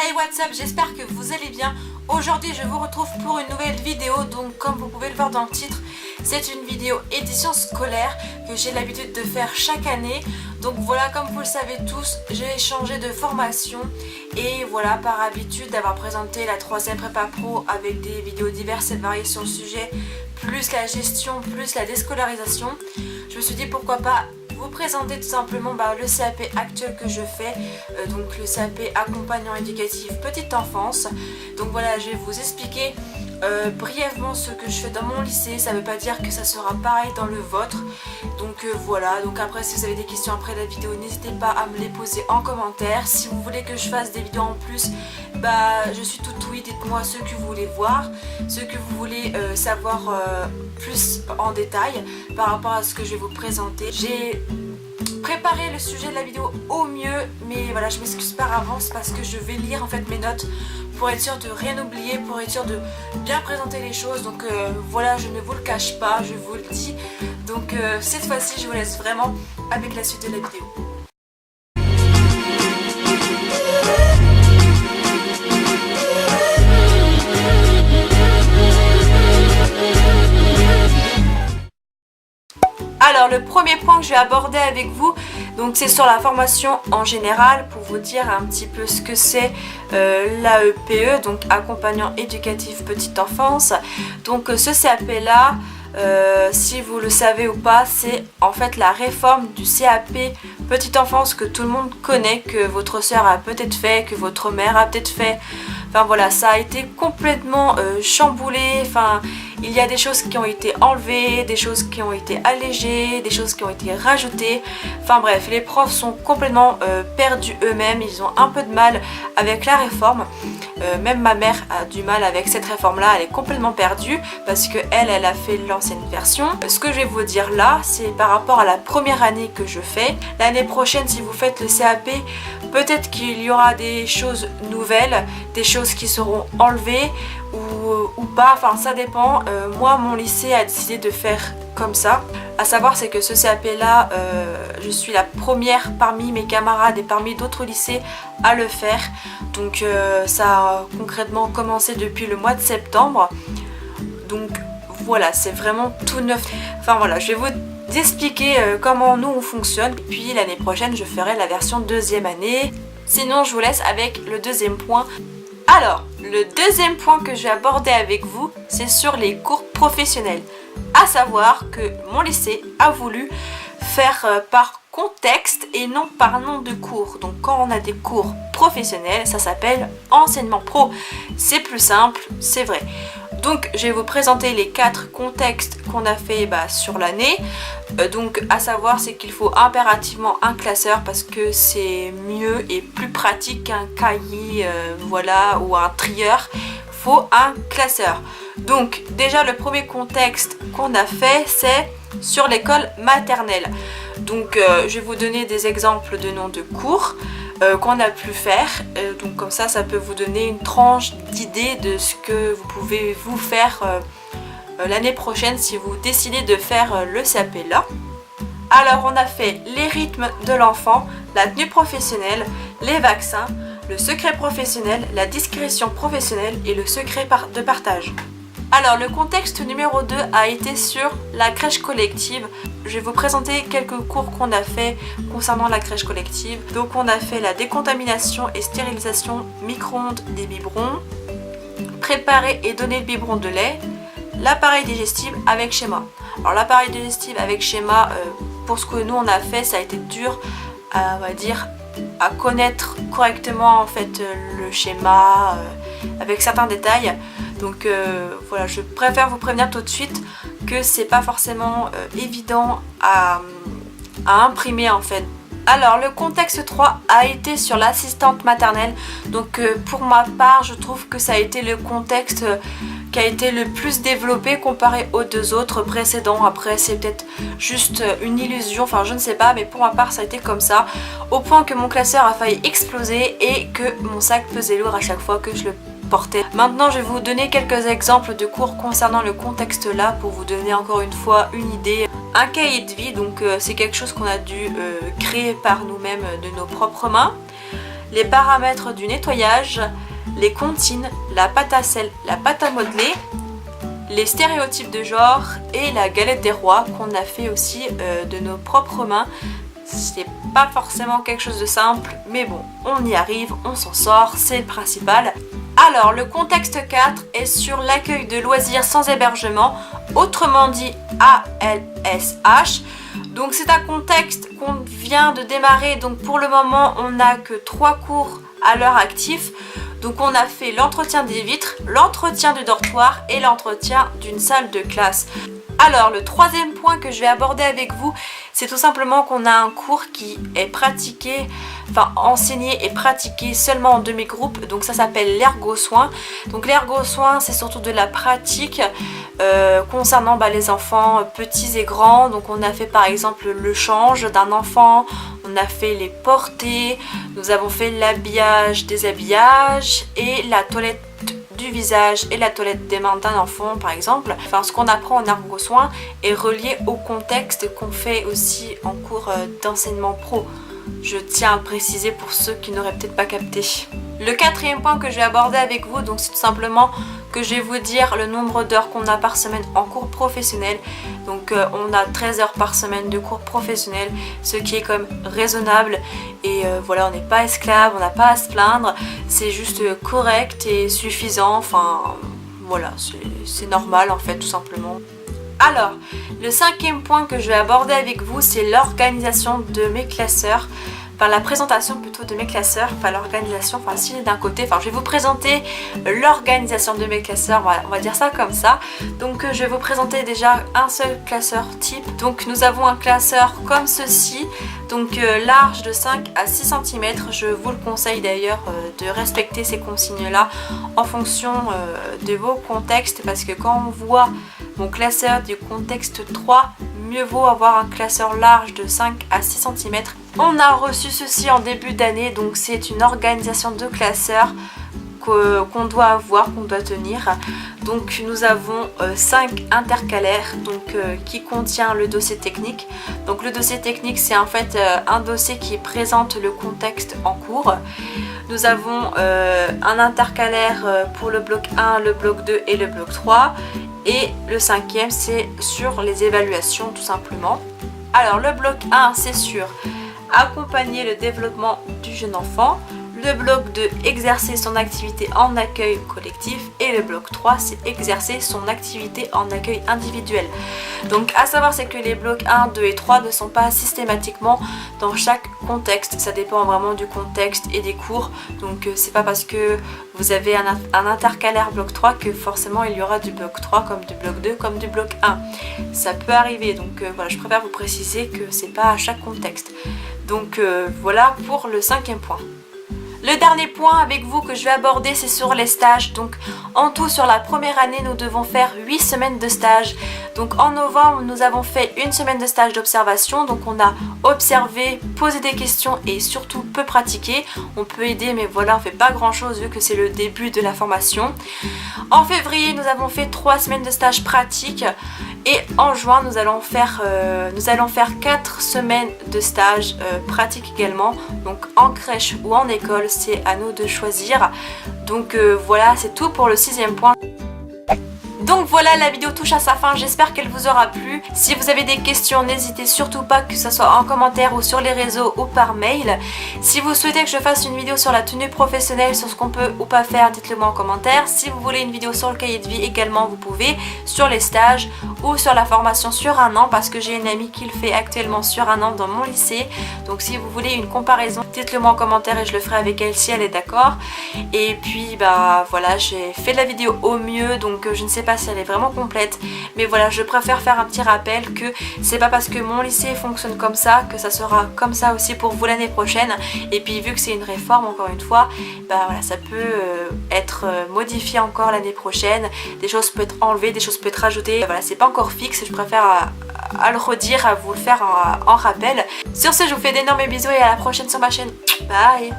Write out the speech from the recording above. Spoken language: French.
Hey, what's up, j'espère que vous allez bien. Aujourd'hui je vous retrouve pour une nouvelle vidéo. Donc comme vous pouvez le voir dans le titre, c'est une vidéo édition scolaire que j'ai l'habitude de faire chaque année. Donc voilà, comme vous le savez tous, j'ai changé de formation. Et voilà, par habitude d'avoir présenté la 3e prépa pro avec des vidéos diverses et variées sur le sujet, plus la gestion, plus la déscolarisation, je me suis dit pourquoi pas vous présenter tout simplement le CAP actuel que je fais, donc le CAP accompagnant éducatif petite enfance. Donc voilà, je vais vous expliquer brièvement ce que je fais dans mon lycée. Ça ne veut pas dire que ça sera pareil dans le vôtre. Donc voilà, donc après si vous avez des questions après la vidéo, n'hésitez pas à me les poser en commentaire. Si vous voulez que je fasse des vidéos en plus, je suis tout oui, dites-moi ce que vous voulez voir, ce que vous voulez savoir plus en détail par rapport à ce que je vais vous présenter. J'ai préparé le sujet de la vidéo au mieux, mais voilà, je m'excuse par avance parce que je vais lire en fait mes notes pour être sûre de rien oublier, pour être sûre de bien présenter les choses. Donc voilà, je ne vous le cache pas, je vous le dis. Donc cette fois-ci, je vous laisse vraiment avec la suite de la vidéo. Alors le premier point que je vais aborder avec vous, donc c'est sur la formation en général, pour vous dire un petit peu ce que c'est l'AEPE, donc accompagnant éducatif petite enfance. Donc ce CAP là, si vous le savez ou pas, c'est en fait la réforme du CAP petite enfance que tout le monde connaît, que votre soeur a peut-être fait, que votre mère a peut-être fait. Enfin voilà, ça a été complètement chamboulé. Enfin, il y a des choses qui ont été enlevées, des choses qui ont été allégées, des choses qui ont été rajoutées. Enfin bref, les profs sont complètement perdus eux-mêmes. Ils ont un peu de mal avec la réforme. Même ma mère a du mal avec cette réforme-là. Elle est complètement perdue parce que elle a fait l'ancienne version. Ce que je vais vous dire là, c'est par rapport à la première année que je fais. L'année prochaine, si vous faites le CAP, peut-être qu'il y aura des choses nouvelles, des choses qui seront enlevées ou pas, enfin ça dépend. Moi mon lycée a décidé de faire comme ça, à savoir c'est que ce CAP là, je suis la première parmi mes camarades et parmi d'autres lycées à le faire. Donc ça a concrètement commencé depuis le mois de septembre. Donc voilà, c'est vraiment tout neuf. Enfin voilà, je vais vous expliquer comment nous on fonctionne. Et puis l'année prochaine je ferai la version 2e année. Sinon je vous laisse avec le deuxième point. Alors, le deuxième point que je vais aborder avec vous, c'est sur les cours professionnels. À savoir que mon lycée a voulu faire par contexte et non par nom de cours. Donc quand on a des cours professionnels, ça s'appelle enseignement pro. C'est plus simple, c'est vrai. Donc je vais vous présenter les 4 contextes qu'on a fait sur l'année. Donc à savoir, c'est qu'il faut impérativement un classeur parce que c'est mieux et plus pratique qu'un cahier voilà, ou un trieur. Il faut un classeur. Donc déjà le premier contexte qu'on a fait, c'est sur l'école maternelle. Donc je vais vous donner des exemples de noms de cours qu'on a pu faire, donc comme ça peut vous donner une tranche d'idée de ce que vous pouvez vous faire l'année prochaine si vous décidez de faire le CAP là. Alors on a fait les rythmes de l'enfant, la tenue professionnelle, les vaccins, le secret professionnel, la discrétion professionnelle et le secret de partage. Alors le contexte numéro 2 a été sur la crèche collective. Je vais vous présenter quelques cours qu'on a fait concernant la crèche collective. Donc on a fait la décontamination et stérilisation micro-ondes des biberons, préparer et donner le biberon de lait, l'appareil digestif avec schéma. Alors l'appareil digestif avec schéma, pour ce que nous on a fait, ça a été dur on va dire, à connaître correctement en fait le schéma avec certains détails. Donc voilà, je préfère vous prévenir tout de suite que c'est pas forcément évident à imprimer en fait. Alors le contexte 3 a été sur l'assistante maternelle. Donc pour ma part, je trouve que ça a été le contexte qui a été le plus développé comparé aux 2 autres précédents. Après c'est peut-être juste une illusion, enfin je ne sais pas, mais pour ma part ça a été comme ça, au point que mon classeur a failli exploser et que mon sac pesait lourd à chaque fois que je le portais. Maintenant je vais vous donner quelques exemples de cours concernant le contexte là pour vous donner encore une fois une idée. Un cahier de vie, donc c'est quelque chose qu'on a dû créer par nous-mêmes de nos propres mains. les paramètres du nettoyage, les comptines, la pâte à sel, la pâte à modeler, les stéréotypes de genre et la galette des rois qu'on a fait aussi de nos propres mains. C'est pas forcément quelque chose de simple, mais bon, on y arrive, on s'en sort, c'est le principal. Alors, le contexte 4 est sur l'accueil de loisirs sans hébergement, autrement dit ALSH. Donc c'est un contexte qu'on vient de démarrer, donc pour le moment on n'a que 3 cours à l'heure actif. Donc on a fait l'entretien des vitres, l'entretien du dortoir et l'entretien d'une salle de classe. Alors le troisième point que je vais aborder avec vous, c'est tout simplement qu'on a un cours qui est pratiqué, enfin enseigné et pratiqué seulement en demi-groupe. Donc ça s'appelle l'ergo-soin. Donc l'ergo-soin, c'est surtout de la pratique concernant les enfants petits et grands. Donc on a fait par exemple le change d'un enfant, on a fait les portées, nous avons fait l'habillage, déshabillage et la toilette du visage et la toilette des mains d'un enfant par exemple. Enfin, ce qu'on apprend en ergo-soin est relié au contexte qu'on fait aussi en cours d'enseignement pro. Je tiens à préciser pour ceux qui n'auraient peut-être pas capté. Le quatrième point que je vais aborder avec vous, donc c'est tout simplement que je vais vous dire le nombre d'heures qu'on a par semaine en cours professionnel. Donc on a 13 heures par semaine de cours professionnel, ce qui est comme raisonnable. Et voilà, on n'est pas esclave, on n'a pas à se plaindre. C'est juste correct et suffisant. Enfin voilà, c'est normal en fait tout simplement. Alors, le cinquième point que je vais aborder avec vous, c'est l'organisation de mes classeurs. Enfin, la présentation plutôt de mes classeurs, enfin l'organisation, enfin si d'un côté, enfin je vais vous présenter l'organisation de mes classeurs, on va dire ça comme ça. Donc je vais vous présenter déjà un seul classeur type. Donc nous avons un classeur comme ceci, donc large de 5 à 6 cm. Je vous le conseille d'ailleurs de respecter ces consignes là en fonction de vos contextes, parce que quand on voit mon classeur du contexte 3, mieux vaut avoir un classeur large de 5 à 6 cm. On a reçu ceci en début d'année, donc c'est une organisation de classeurs qu'on doit avoir, qu'on doit tenir. Donc nous avons 5 intercalaires qui contient le dossier technique. Donc le dossier technique, c'est en fait un dossier qui présente le contexte en cours. Nous avons un intercalaire pour le bloc 1, le bloc 2 et le bloc 3. Et le cinquième, c'est sur les évaluations tout simplement. Alors le bloc 1, c'est sur accompagner le développement du jeune enfant. Le bloc 2, exercer son activité en accueil collectif. Et le bloc 3, c'est exercer son activité en accueil individuel. Donc à savoir, c'est que les blocs 1, 2 et 3 ne sont pas systématiquement dans chaque contexte. Ça dépend vraiment du contexte et des cours. Donc c'est pas parce que vous avez un intercalaire bloc 3 que forcément il y aura du bloc 3 comme du bloc 2 comme du bloc 1. Ça peut arriver. Donc voilà, je préfère vous préciser que c'est pas à chaque contexte. Donc voilà pour le cinquième point. Le dernier point avec vous que je vais aborder, c'est sur les stages. Donc en tout sur la première année, nous devons faire 8 semaines de stage. Donc en novembre, nous avons fait une semaine de stage d'observation. Donc on a observé, posé des questions et surtout peu pratiqué. On peut aider, mais voilà, on fait pas grand chose vu que c'est le début de la formation. En février, nous avons fait 3 semaines de stage pratique. Et en juin, nous allons faire 4 semaines de stage pratique également. Donc en crèche ou en école, c'est à nous de choisir. Donc voilà, c'est tout pour le 6e point. Donc voilà, la vidéo touche à sa fin, j'espère qu'elle vous aura plu. Si vous avez des questions, n'hésitez surtout pas, que ce soit en commentaire ou sur les réseaux ou par mail. Si vous souhaitez que je fasse une vidéo sur la tenue professionnelle, sur ce qu'on peut ou pas faire, dites-le moi en commentaire. Si vous voulez une vidéo sur le cahier de vie également, vous pouvez, sur les stages ou sur la formation sur 1 an, parce que j'ai une amie qui le fait actuellement sur 1 an dans mon lycée. Donc si vous voulez une comparaison, dites-le moi en commentaire et je le ferai avec elle si elle est d'accord. Et puis voilà, j'ai fait la vidéo au mieux, donc je ne sais pas si elle est vraiment complète, mais voilà, je préfère faire un petit rappel que c'est pas parce que mon lycée fonctionne comme ça que ça sera comme ça aussi pour vous l'année prochaine. Et puis vu que c'est une réforme, encore une fois, voilà, ça peut être modifié encore l'année prochaine, des choses peuvent être enlevées, des choses peuvent être rajoutées, voilà, c'est pas encore fixe, je préfère à le redire, à vous le faire en rappel. Sur ce, je vous fais d'énormes bisous et à la prochaine sur ma chaîne. Bye.